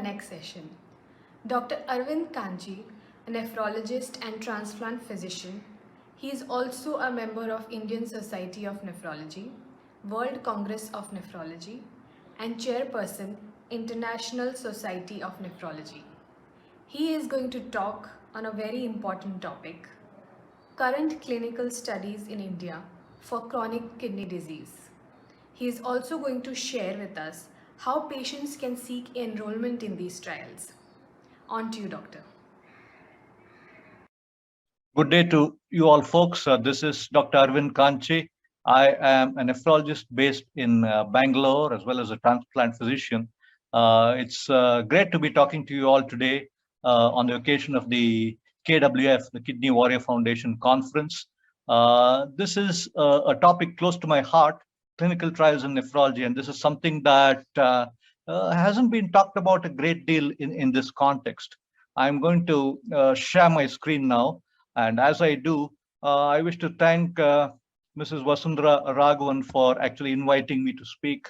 Next session. Dr. Arvind Canchi, a nephrologist and transplant physician. He is also a member of Indian Society of Nephrology, World Congress of Nephrology, and chairperson, International Society of Nephrology. He is going to talk on a very important topic, current clinical studies in India for chronic kidney disease. He is also going to share with us how patients can seek enrollment in these trials. On to you, Doctor. Good day to you all, folks. This is Dr. Arvind Canchi. I am a nephrologist based in Bangalore, as well as a transplant physician. It's great to be talking to you all today on the occasion of the KWF, the Kidney Warrior Foundation conference. This is a topic close to my heart, clinical trials in nephrology, and this is something that hasn't been talked about a great deal in this context. I'm going to share my screen now. And as I do, I wish to thank Mrs. Vasundhara Raghavan for actually inviting me to speak.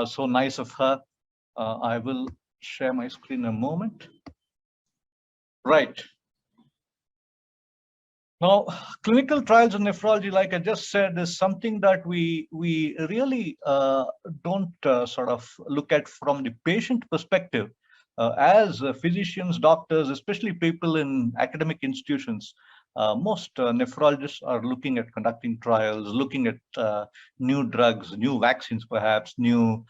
So nice of her. I will share my screen in a moment. Right. Now, clinical trials in nephrology, like I just said, is something that we really don't sort of look at from the patient perspective. As physicians, doctors, especially people in academic institutions, most nephrologists are looking at conducting trials, looking at new drugs, new vaccines, perhaps, new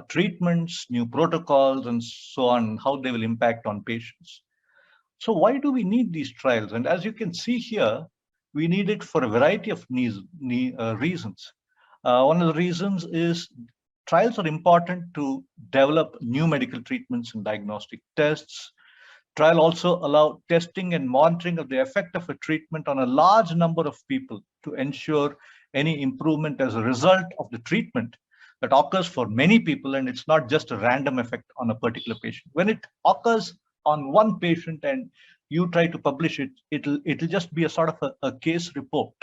treatments, new protocols, and so on, how they will impact on patients. So why do we need these trials? And as you can see here, we need it for a variety of reasons. One of the reasons is trials are important to develop new medical treatments and diagnostic tests. Trial also allow testing and monitoring of the effect of a treatment on a large number of people to ensure any improvement as a result of the treatment that occurs for many people, and it's not just a random effect on a particular patient. When it occurs on one patient and you try to publish it, it'll just be a sort of a case report.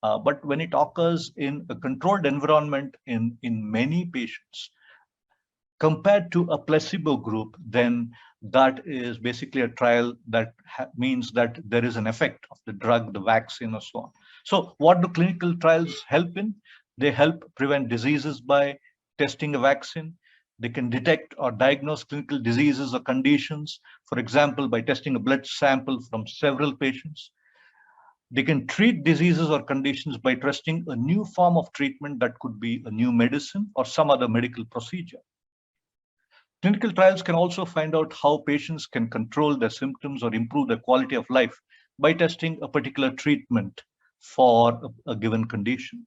But when it occurs in a controlled environment in many patients, compared to a placebo group, then that is basically a trial that means that there is an effect of the drug, the vaccine, or so on. So what do clinical trials help in? They help prevent diseases by testing a vaccine. They can detect or diagnose clinical diseases or conditions, for example, by testing a blood sample from several patients. They can treat diseases or conditions by testing a new form of treatment that could be a new medicine or some other medical procedure. Clinical trials can also find out how patients can control their symptoms or improve their quality of life by testing a particular treatment for a given condition.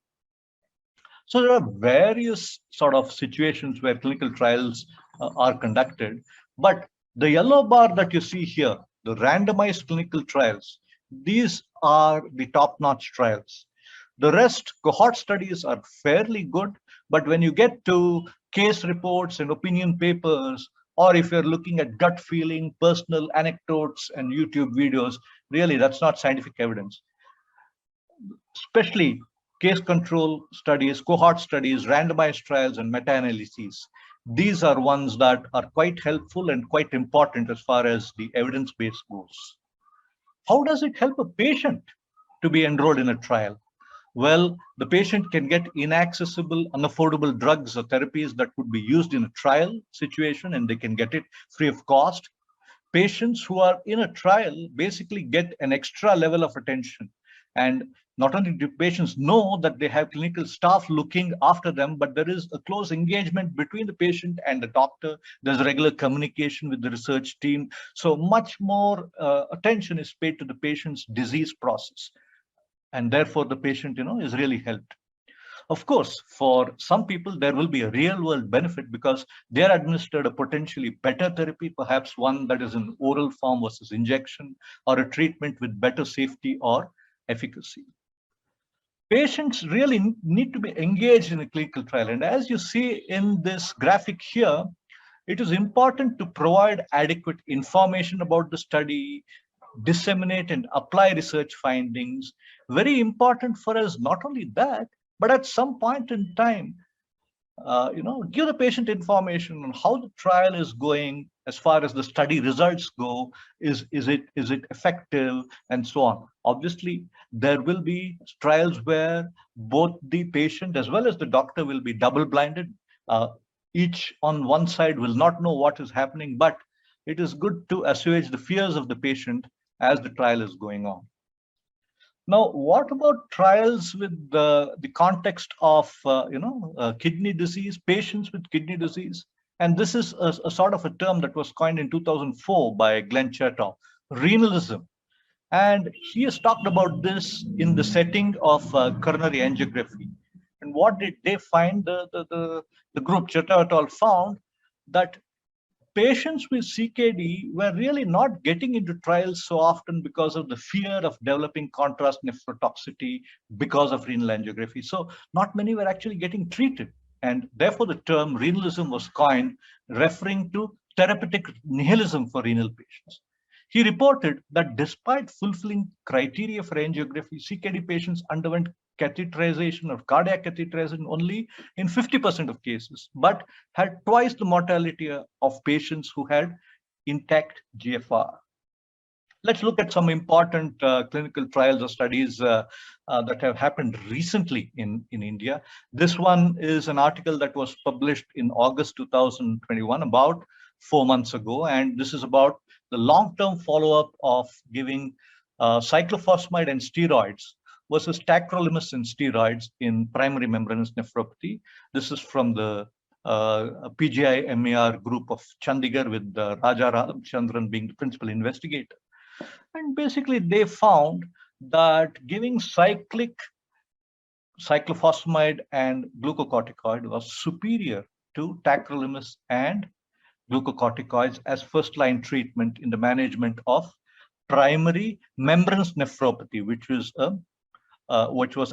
So there are various sort of situations where clinical trials are conducted, but the yellow bar that you see here, the randomized clinical trials, these are the top-notch trials. The rest, cohort studies, are fairly good, but when you get to case reports and opinion papers, or if you're looking at gut feeling, personal anecdotes, and YouTube videos, really that's not scientific evidence. Especially case control studies, cohort studies, randomized trials, and meta-analyses. These are ones that are quite helpful and quite important as far as the evidence base goes. How does it help a patient to be enrolled in a trial? Well, the patient can get inaccessible, unaffordable drugs or therapies that would be used in a trial situation, and they can get it free of cost. Patients who are in a trial basically get an extra level of attention. And not only do patients know that they have clinical staff looking after them, but there is a close engagement between the patient and the doctor. There's regular communication with the research team. So much more attention is paid to the patient's disease process. And therefore, the patient, is really helped. Of course, for some people, there will be a real world benefit because they're administered a potentially better therapy, perhaps one that is in oral form versus injection, or a treatment with better safety or efficacy. Patients really need to be engaged in a clinical trial. And as you see in this graphic here, it is important to provide adequate information about the study, disseminate and apply research findings. Very important for us, not only that, but at some point in time, give the patient information on how the trial is going as far as the study results go. Is it effective, and so on. Obviously, there will be trials where both the patient as well as the doctor will be double blinded. Each on one side will not know what is happening, but it is good to assuage the fears of the patient as the trial is going on. Now, what about trials with the context of kidney disease, patients with kidney disease? And this is a sort of a term that was coined in 2004 by Glenn Chertoff, renalism. And he has talked about this in the setting of coronary angiography. And what did they find? The group Chertoff et al. Found that patients with CKD were really not getting into trials so often because of the fear of developing contrast nephrotoxicity because of renal angiography. So not many were actually getting treated. And therefore, the term renalism was coined, referring to therapeutic nihilism for renal patients. He reported that despite fulfilling criteria for angiography, CKD patients underwent catheterization or cardiac catheterization only in 50% of cases, but had twice the mortality of patients who had intact GFR. Let's look at some important clinical trials or studies that have happened recently in India. This one is an article that was published in August 2021, about 4 months ago, and this is about the long-term follow-up of giving cyclophosphamide and steroids versus tacrolimus and steroids in primary membranous nephropathy. This is from the PGI MER group of Chandigarh, with Raja Ramchandran being the principal investigator. And basically, they found that giving cyclophosphamide and glucocorticoid was superior to tacrolimus and glucocorticoids as first-line treatment in the management of primary membranous nephropathy, which was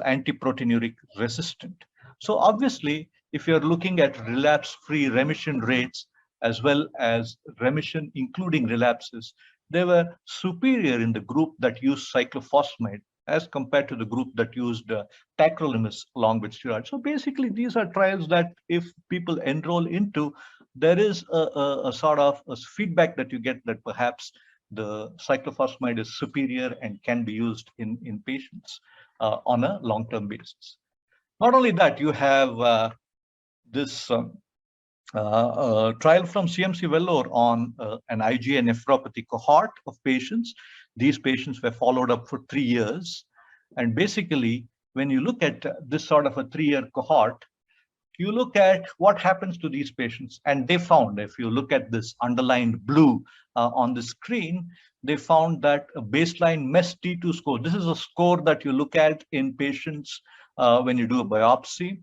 antiproteinuric resistant. So obviously, if you're looking at relapse-free remission rates as well as remission including relapses, they were superior in the group that used cyclophosphamide as compared to the group that used tacrolimus along with steroids. So basically, these are trials that if people enroll into, there is a sort of a feedback that you get that perhaps the cyclophosphamide is superior and can be used in patients on a long-term basis. Not only that, you have this trial from CMC Vellore on an IgA nephropathy cohort of patients. These patients were followed up for 3 years. And basically, when you look at this sort of a 3-year cohort, you look at what happens to these patients. And they found, if you look at this underlined blue on the screen, they found that a baseline MES T2 score, this is a score that you look at in patients when you do a biopsy,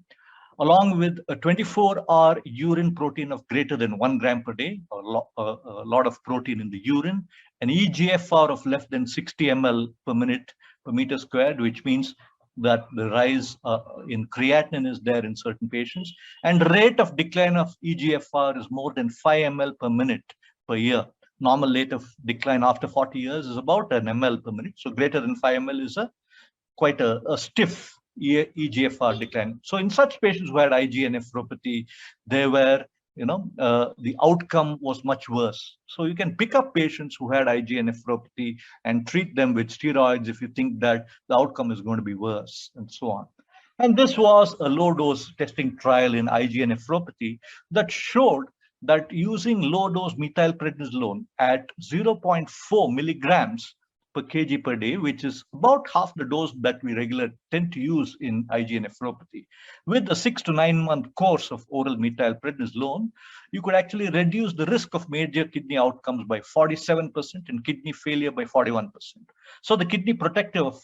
along with a 24-hour urine protein of greater than 1 gram per day, a lot of protein in the urine, an eGFR of less than 60 ml per minute per meter squared, which means that the rise in creatinine is there in certain patients, and rate of decline of eGFR is more than 5 ml per minute per year. Normal rate of decline after 40 years is about an ml per minute. So greater than 5 ml is quite a stiff eGFR decline. So in such patients who had IgA nephropathy, they were, the outcome was much worse. So you can pick up patients who had IgA nephropathy and treat them with steroids if you think that the outcome is going to be worse, and so on. And this was a low-dose testing trial in IgA nephropathy that showed that using low-dose methylprednisolone at 0.4 milligrams per kg per day, which is about half the dose that we regularly tend to use in IgA nephropathy, with a 6 to 9 month course of oral methylprednisolone, you could actually reduce the risk of major kidney outcomes by 47% and kidney failure by 41%. So the kidney protective of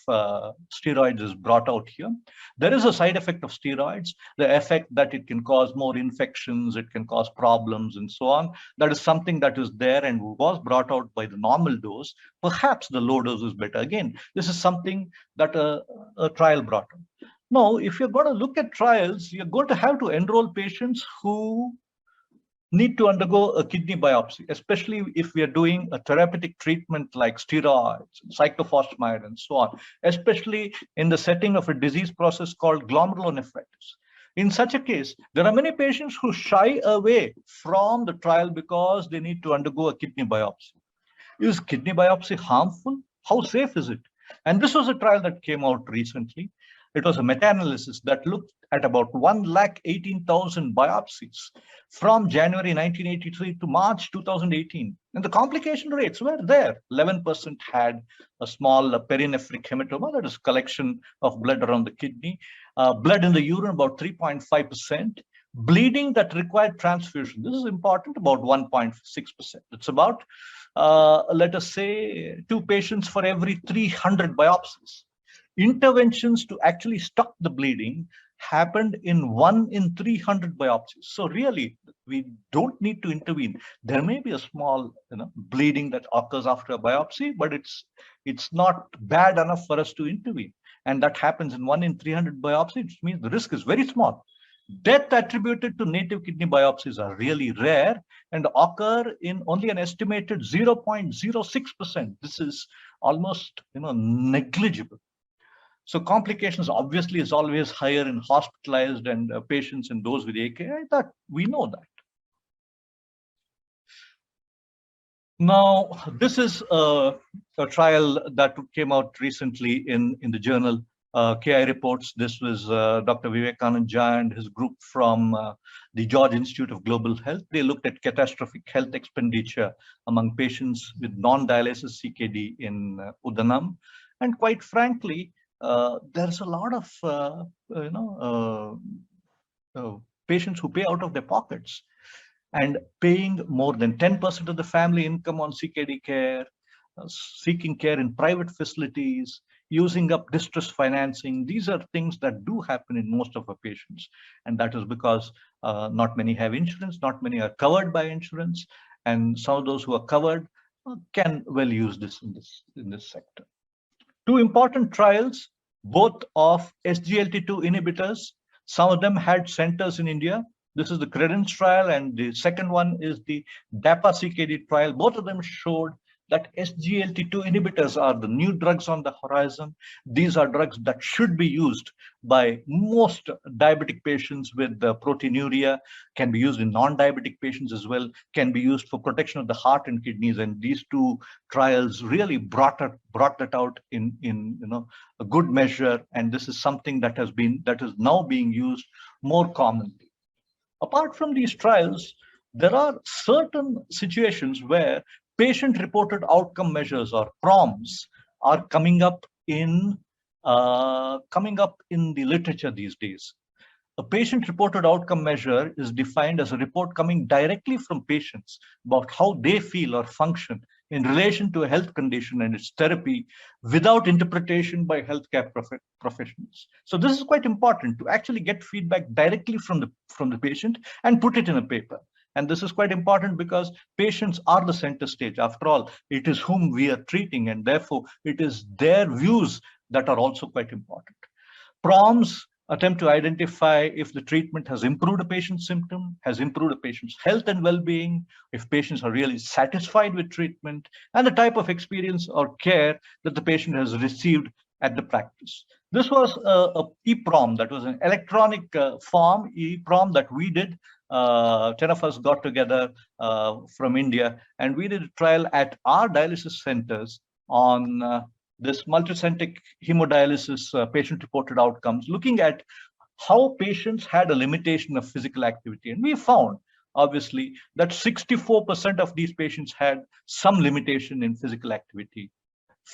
steroids is brought out here. There is a side effect of steroids, the effect that it can cause more infections, it can cause problems, and so on. That is something that is there and was brought out by the normal dose. Perhaps the low dose is better. Again, this is something that a trial brought up. Now, if you're going to look at trials, you're going to have to enroll patients who need to undergo a kidney biopsy, especially if we are doing a therapeutic treatment like steroids, cyclophosphamide, and so on, especially in the setting of a disease process called glomerulonephritis. In such a case, there are many patients who shy away from the trial because they need to undergo a kidney biopsy. Is kidney biopsy harmful? How safe is it? And this was a trial that came out recently. It was a meta-analysis that looked at about 118,000 biopsies from January 1983 to March 2018. And the complication rates were there. 11% had a small perinephric hematoma, that is collection of blood around the kidney. Blood in the urine, about 3.5%. Bleeding that required transfusion, this is important, about 1.6%. It's about let us say 2 patients for every 300 biopsies. Interventions to actually stop the bleeding happened in 1 in 300 biopsies. So really, we don't need to intervene. There may be a small bleeding that occurs after a biopsy, but it's not bad enough for us to intervene. And that happens in 1 in 300 biopsies, which means the risk is very small. Death attributed to native kidney biopsies are really rare and occur in only an estimated 0.06%. This is almost negligible. So complications obviously is always higher in hospitalized and patients and those with AKI. That we know that. Now, this is a trial that came out recently in the journal KI Reports. This was Dr. Vivekanand Jha and his group from the George Institute of Global Health. They looked at catastrophic health expenditure among patients with non-dialysis CKD in Udanam. And quite frankly, there's a lot of patients who pay out of their pockets and paying more than 10% of the family income on CKD care, seeking care in private facilities, using up distress financing. These are things that do happen in most of our patients. And that is because not many have insurance, not many are covered by insurance. And some of those who are covered can well use this in this sector. 2 important trials, both of SGLT2 inhibitors. Some of them had centers in India. This is the Credence trial, and the second one is the DAPA-CKD trial. Both of them showed that SGLT2 inhibitors are the new drugs on the horizon. These are drugs that should be used by most diabetic patients with proteinuria, can be used in non-diabetic patients as well, can be used for protection of the heart and kidneys. And these 2 trials really brought that out in a good measure. And this is something that is now being used more commonly. Apart from these trials, there are certain situations where patient-reported outcome measures, or PROMs, are coming up in the literature these days. A patient-reported outcome measure is defined as a report coming directly from patients about how they feel or function in relation to a health condition and its therapy, without interpretation by healthcare professionals. So this is quite important, to actually get feedback directly from the patient and put it in a paper. And this is quite important because patients are the center stage. After all, it is whom we are treating, and therefore it is their views that are also quite important. PROMs attempt to identify if the treatment has improved a patient's symptom, has improved a patient's health and well-being, if patients are really satisfied with treatment, and the type of experience or care that the patient has received at the practice. This was a EPROM, that was an electronic form, EPROM, that we did. 10 of us got together from India, and we did a trial at our dialysis centers on this multicentric hemodialysis patient-reported outcomes, looking at how patients had a limitation of physical activity. And we found, obviously, that 64% of these patients had some limitation in physical activity.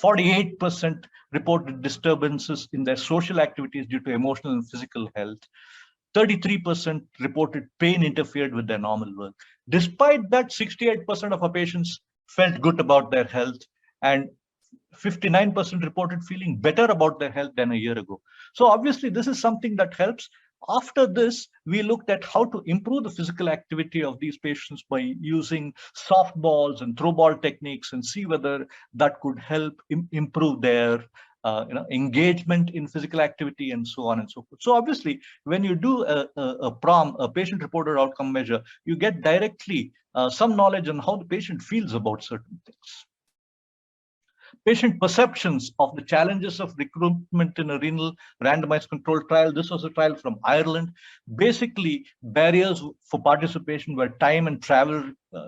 48% reported disturbances in their social activities due to emotional and physical health. 33% reported pain interfered with their normal work. Despite that, 68% of our patients felt good about their health, and 59% reported feeling better about their health than a year ago. So obviously, this is something that helps. After this, we looked at how to improve the physical activity of these patients by using softballs and throw ball techniques, and see whether that could help improve their engagement in physical activity, and so on and so forth. So obviously, when you do a PROM, a patient-reported outcome measure, you get directly some knowledge on how the patient feels about certain things. Patient perceptions of the challenges of recruitment in a renal randomized controlled trial. This was a trial from Ireland. Basically, barriers for participation were time and travel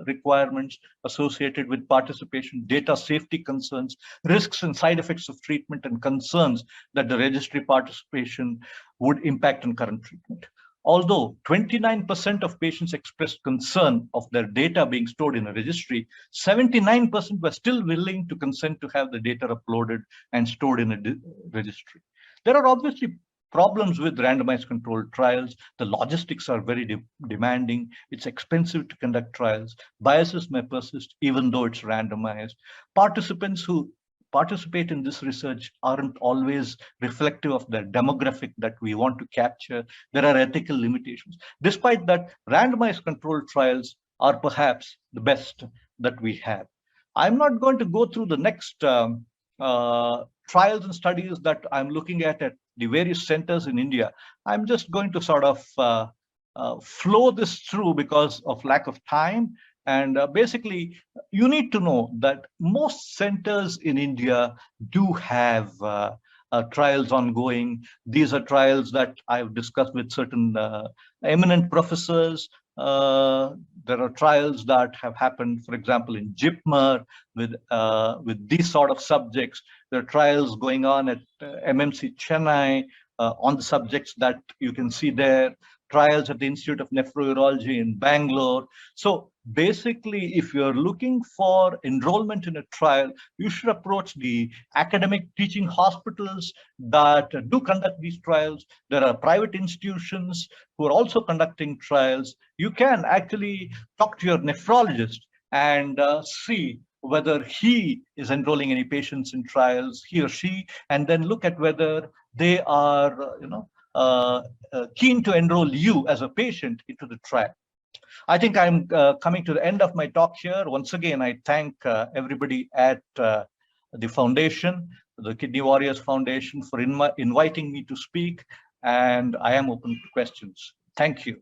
requirements associated with participation, data safety concerns, risks and side effects of treatment, and concerns that the registry participation would impact on current treatment. Although 29% of patients expressed concern of their data being stored in a registry, 79% were still willing to consent to have the data uploaded and stored in a registry. There are obviously problems with randomized controlled trials. The logistics are very demanding. It's expensive to conduct trials. Biases may persist even though it's randomized. Participants who participate in this research aren't always reflective of the demographic that we want to capture. There are ethical limitations. Despite that, randomized controlled trials are perhaps the best that we have. I'm not going to go through the next trials and studies that I'm looking at the various centers in India. I'm just going to sort of flow this through because of lack of time. And basically, you need to know that most centers in India do have trials ongoing. These are trials that I've discussed with certain eminent professors. There are trials that have happened, for example, in JIPMER with these sort of subjects. There are trials going on at MMC Chennai on the subjects that you can see there. Trials at the Institute of Nephrology in Bangalore. So basically, if you're looking for enrollment in a trial, you should approach the academic teaching hospitals that do conduct these trials. There are private institutions who are also conducting trials. You can actually talk to your nephrologist and see whether he is enrolling any patients in trials, he or she, and then look at whether they are, keen to enroll you as a patient into the trial. I think I'm coming to the end of my talk here. Once again, I thank everybody at the foundation, the Kidney Warriors Foundation, for inviting me to speak, and I am open to questions. Thank you.